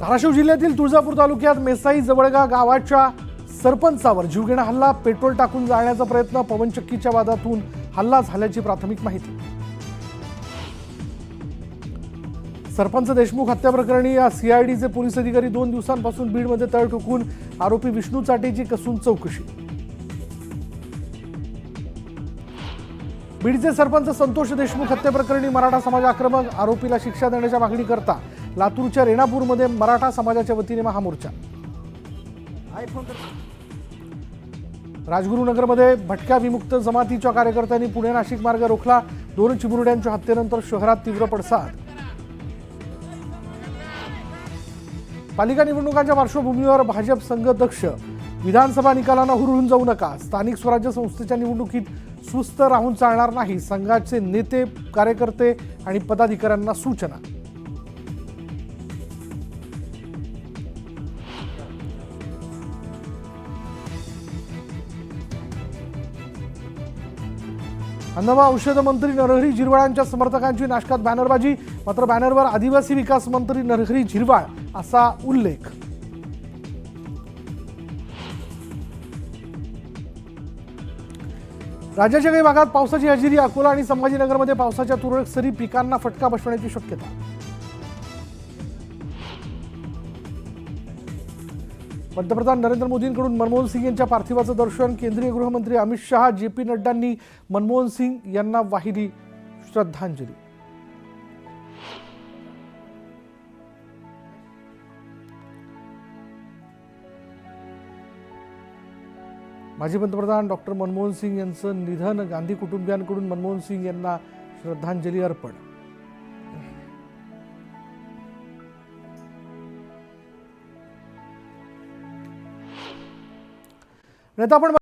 धाराशिव जिल्ह्यातील तुळजापूर तालुक्यात मेसाई जवळगा गावाच्या सरपंचावर जीवघेणा हल्ला, पेट्रोल टाकून जाळण्याचा प्रयत्न, पवनचक्कीच्या वादातून हल्ला झाल्याची प्राथमिक माहिती। सरपंच देशमुख हत्या प्रकरणी सीआयडीचे पोलीस अधिकारी 2 दिवसांपासून बीडमध्ये तळ ठोकून आरोपी विष्णू चाटेची कसून चौकशी। बीडचे सरपंच संतोष देशमुख हत्या प्रकरणी मराठा समाज आक्रमक, आरोपीला शिक्षा देण्याच्या मागणीकरता लातूरच्या रेणापूरमध्ये मराठा समाजाच्या वतीने महामोर्चा। राजगुरुनगरमध्ये भटक्या विमुक्त जमातीच्या कार्यकर्त्यांनी पुणे नाशिक मार्ग रोखला, 2 चिमुरड्यांच्या हत्येनंतर शहरात तीव्र पडसाद। पालिका निवडणुकांच्या पार्श्वभूमीवर भाजप संघाध्यक्ष, विधानसभा निकालांना हुरळून जाऊ नका, स्थानिक स्वराज्य संस्थेच्या निवडणुकीत सुस्त राहून चालणार नाही, संघाचे नेते, कार्यकर्ते आणि पदाधिकाऱ्यांना सूचना। अन्न व औषध मंत्री नरहरी झिरवाळांच्या समर्थकांची नाशकात बॅनरबाजी, मात्र बॅनरवर आदिवासी विकास मंत्री नरहरी झिरवाळ असा उल्लेख। राज्याच्या काही भागात पावसाची हजेरी, अकोला आणि संभाजीनगरमध्ये पावसाच्या तुरळक सरी, पिकांना फटका बसण्याची शक्यता। पंतप्रधान नरेंद्र मोदींकडून मनमोहन सिंग यांच्या पार्थिवाचं दर्शन, केंद्रीय गृहमंत्री अमित शहा, जेपी नड्डांनी मनमोहन सिंग यांना वाहिली श्रद्धांजली। माजी पंतप्रधान डॉक्टर मनमोहन सिंग यांचं निधन, गांधी कुटुंबियांकडून मनमोहन सिंग यांना श्रद्धांजली अर्पण। नेता आपण